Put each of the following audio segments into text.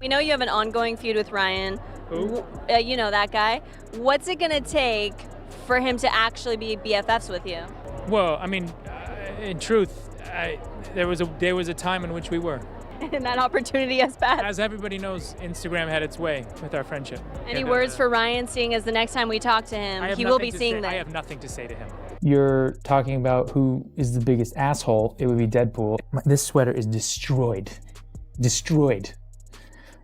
We know you have an ongoing feud with Ryan. Who? You know that guy. What's it gonna take for him to actually be BFFs with you? Well, I mean, in truth, there was a time in which we were. And that opportunity has passed. As everybody knows, Instagram had its way with our friendship. Any words for Ryan, seeing as the next time we talk to him, he will be seeing I this? have nothing to say to him. You're talking about who is the biggest asshole, it would be Deadpool. This sweater is destroyed. Destroyed.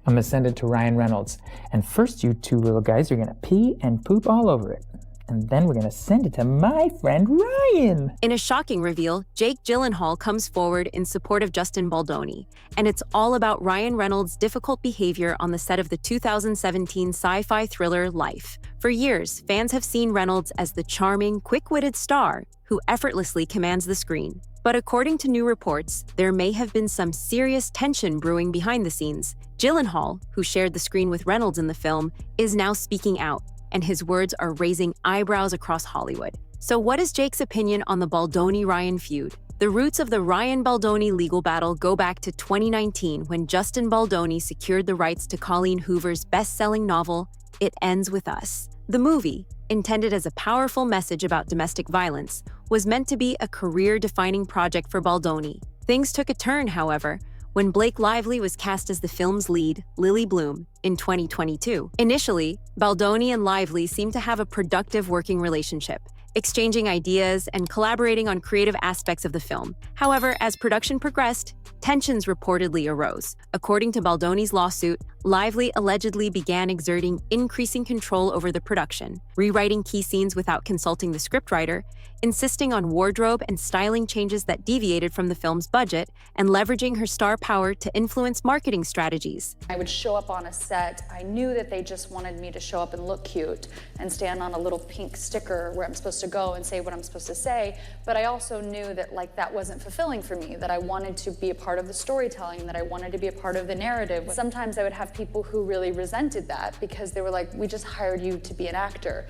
I'm gonna send it to Ryan Reynolds. And first you two little guys are gonna pee and poop all over it. And then we're gonna send it to my friend Ryan. In a shocking reveal, Jake Gyllenhaal comes forward in support of Justin Baldoni, and it's all about Ryan Reynolds' difficult behavior on the set of the 2017 sci-fi thriller Life. For years, fans have seen Reynolds as the charming, quick-witted star who effortlessly commands the screen. But according to new reports, there may have been some serious tension brewing behind the scenes. Gyllenhaal, who shared the screen with Reynolds in the film, is now speaking out, and his words are raising eyebrows across Hollywood. So what is Jake's opinion on the Baldoni-Ryan feud? The roots of the Ryan-Baldoni legal battle go back to 2019 when Justin Baldoni secured the rights to Colleen Hoover's best-selling novel, It Ends With Us. The movie, intended as a powerful message about domestic violence, was meant to be a career-defining project for Baldoni. Things took a turn, however, when Blake Lively was cast as the film's lead, Lily Bloom, in 2022. Initially, Baldoni and Lively seemed to have a productive working relationship, exchanging ideas and collaborating on creative aspects of the film. However, as production progressed, tensions reportedly arose. According to Baldoni's lawsuit, Lively allegedly began exerting increasing control over the production, rewriting key scenes without consulting the scriptwriter, insisting on wardrobe and styling changes that deviated from the film's budget, and leveraging her star power to influence marketing strategies. I would show up on a set. I knew that they just wanted me to show up and look cute and stand on a little pink sticker where I'm supposed to go and say what I'm supposed to say, but I also knew that that wasn't fulfilling for me, that I wanted to be a part of the storytelling, that I wanted to be a part of the narrative. Sometimes I would have people who really resented that because they were like, we just hired you to be an actor.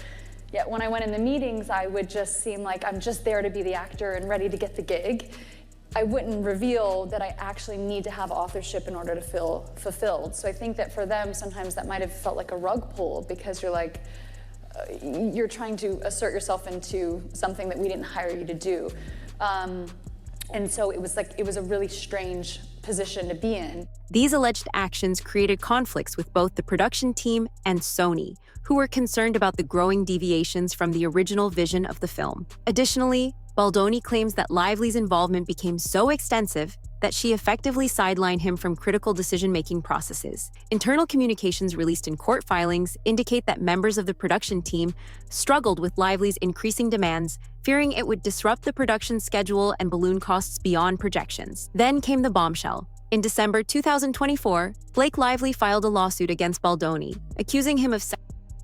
Yet when I went in the meetings, I would just seem like I'm just there to be the actor and ready to get the gig. I wouldn't reveal that I actually need to have authorship in order to feel fulfilled. So I think that for them, sometimes that might have felt like a rug pull because you're like, you're trying to assert yourself into something that we didn't hire you to do. And so it was a really strange position to be in. These alleged actions created conflicts with both the production team and Sony, who were concerned about the growing deviations from the original vision of the film. Additionally, Baldoni claims that Lively's involvement became so extensive that she effectively sidelined him from critical decision-making processes. Internal communications released in court filings indicate that members of the production team struggled with Lively's increasing demands, fearing it would disrupt the production schedule and balloon costs beyond projections. Then came the bombshell. In December 2024, Blake Lively filed a lawsuit against Baldoni, accusing him of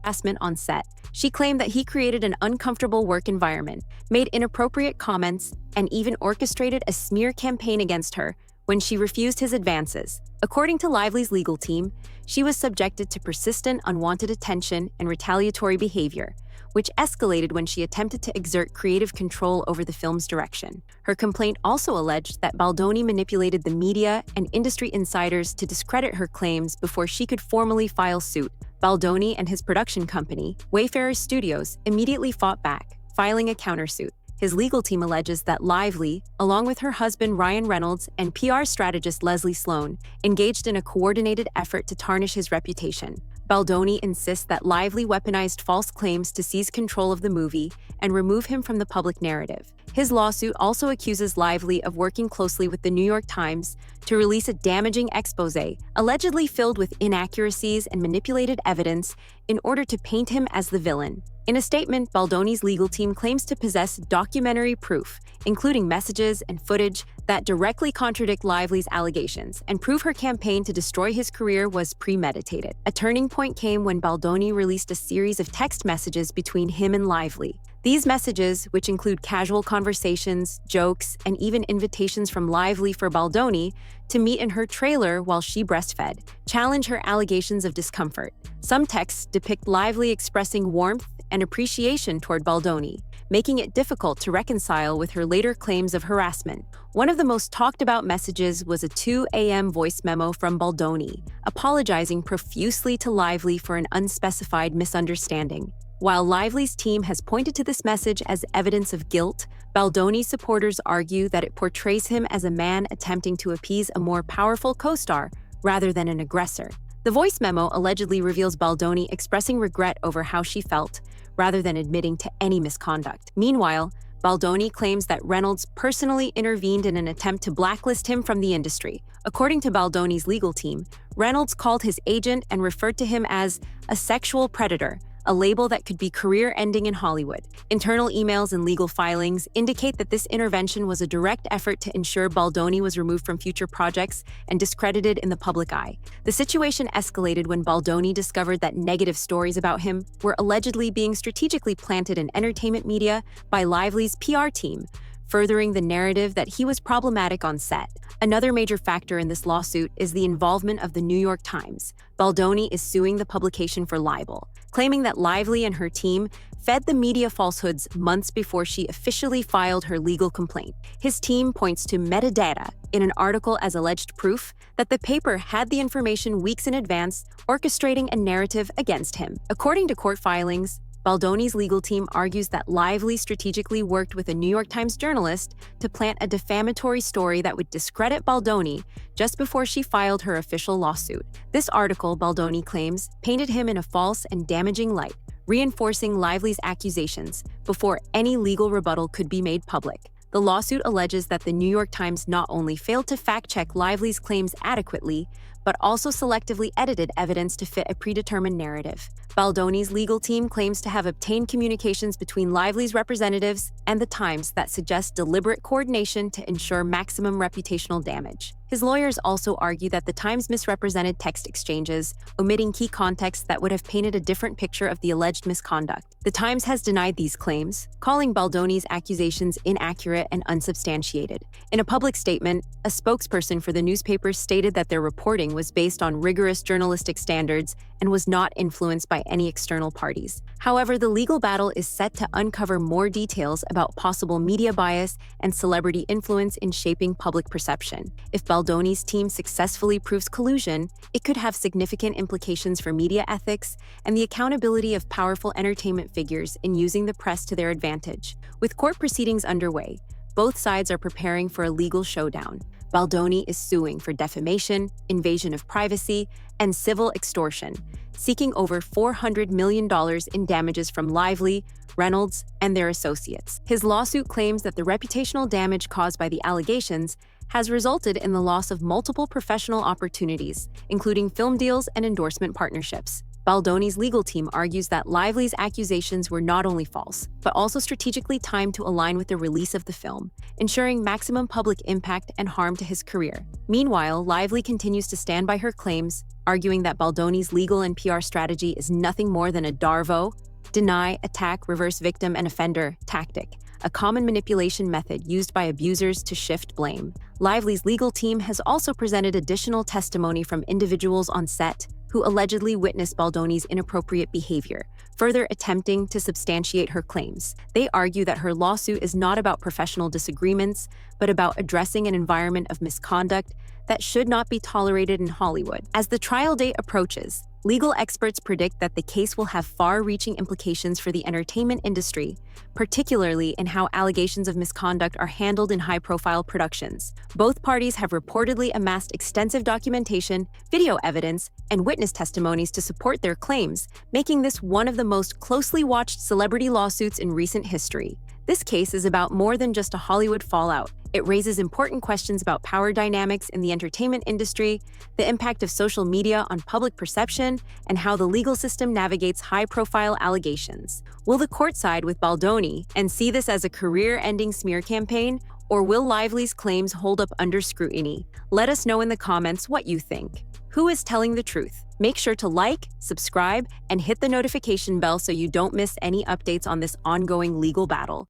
harassment on set. She claimed that he created an uncomfortable work environment, made inappropriate comments, and even orchestrated a smear campaign against her when she refused his advances. According to Lively's legal team, she was subjected to persistent unwanted attention and retaliatory behavior, which escalated when she attempted to exert creative control over the film's direction. Her complaint also alleged that Baldoni manipulated the media and industry insiders to discredit her claims before she could formally file suit. Baldoni and his production company, Wayfarer Studios, immediately fought back, filing a countersuit. His legal team alleges that Lively, along with her husband Ryan Reynolds and PR strategist Leslie Sloan, engaged in a coordinated effort to tarnish his reputation. Baldoni insists that Lively weaponized false claims to seize control of the movie and remove him from the public narrative. His lawsuit also accuses Lively of working closely with the New York Times to release a damaging exposé, allegedly filled with inaccuracies and manipulated evidence in order to paint him as the villain. In a statement, Baldoni's legal team claims to possess documentary proof, including messages and footage that directly contradict Lively's allegations and prove her campaign to destroy his career was premeditated. A turning point came when Baldoni released a series of text messages between him and Lively. These messages, which include casual conversations, jokes, and even invitations from Lively for Baldoni to meet in her trailer while she breastfed, challenge her allegations of discomfort. Some texts depict Lively expressing warmth and appreciation toward Baldoni, making it difficult to reconcile with her later claims of harassment. One of the most talked about messages was a 2 a.m. voice memo from Baldoni, apologizing profusely to Lively for an unspecified misunderstanding. While Lively's team has pointed to this message as evidence of guilt, Baldoni's supporters argue that it portrays him as a man attempting to appease a more powerful co-star rather than an aggressor. The voice memo allegedly reveals Baldoni expressing regret over how she felt, rather than admitting to any misconduct. Meanwhile, Baldoni claims that Reynolds personally intervened in an attempt to blacklist him from the industry. According to Baldoni's legal team, Reynolds called his agent and referred to him as a sexual predator, a label that could be career-ending in Hollywood. Internal emails and legal filings indicate that this intervention was a direct effort to ensure Baldoni was removed from future projects and discredited in the public eye. The situation escalated when Baldoni discovered that negative stories about him were allegedly being strategically planted in entertainment media by Lively's PR team, furthering the narrative that he was problematic on set. Another major factor in this lawsuit is the involvement of the New York Times. Baldoni is suing the publication for libel, claiming that Lively and her team fed the media falsehoods months before she officially filed her legal complaint. His team points to metadata in an article as alleged proof that the paper had the information weeks in advance, orchestrating a narrative against him. According to court filings, Baldoni's legal team argues that Lively strategically worked with a New York Times journalist to plant a defamatory story that would discredit Baldoni just before she filed her official lawsuit. This article, Baldoni claims, painted him in a false and damaging light, reinforcing Lively's accusations before any legal rebuttal could be made public. The lawsuit alleges that the New York Times not only failed to fact-check Lively's claims adequately, but also selectively edited evidence to fit a predetermined narrative. Baldoni's legal team claims to have obtained communications between Lively's representatives and the Times that suggest deliberate coordination to ensure maximum reputational damage. His lawyers also argue that the Times misrepresented text exchanges, omitting key context that would have painted a different picture of the alleged misconduct. The Times has denied these claims, calling Baldoni's accusations inaccurate and unsubstantiated. In a public statement, a spokesperson for the newspaper stated that their reporting was based on rigorous journalistic standards and was not influenced by any external parties. However, the legal battle is set to uncover more details about possible media bias and celebrity influence in shaping public perception. If Baldoni's team successfully proves collusion, it could have significant implications for media ethics and the accountability of powerful entertainment figures in using the press to their advantage. With court proceedings underway, both sides are preparing for a legal showdown. Baldoni is suing for defamation, invasion of privacy, and civil extortion, seeking over $400 million in damages from Lively, Reynolds, and their associates. His lawsuit claims that the reputational damage caused by the allegations has resulted in the loss of multiple professional opportunities, including film deals and endorsement partnerships. Baldoni's legal team argues that Lively's accusations were not only false, but also strategically timed to align with the release of the film, ensuring maximum public impact and harm to his career. Meanwhile, Lively continues to stand by her claims, arguing that Baldoni's legal and PR strategy is nothing more than a DARVO, deny, attack, reverse victim, and offender tactic, a common manipulation method used by abusers to shift blame. Lively's legal team has also presented additional testimony from individuals on set who allegedly witnessed Baldoni's inappropriate behavior, further attempting to substantiate her claims. They argue that her lawsuit is not about professional disagreements, but about addressing an environment of misconduct that should not be tolerated in Hollywood. As the trial date approaches, legal experts predict that the case will have far-reaching implications for the entertainment industry, particularly in how allegations of misconduct are handled in high-profile productions. Both parties have reportedly amassed extensive documentation, video evidence, and witness testimonies to support their claims, making this one of the most closely watched celebrity lawsuits in recent history. This case is about more than just a Hollywood fallout. It raises important questions about power dynamics in the entertainment industry, the impact of social media on public perception, and how the legal system navigates high-profile allegations. Will the court side with Baldoni and see this as a career-ending smear campaign, or will Lively's claims hold up under scrutiny? Let us know in the comments what you think. Who is telling the truth? Make sure to like, subscribe, and hit the notification bell so you don't miss any updates on this ongoing legal battle.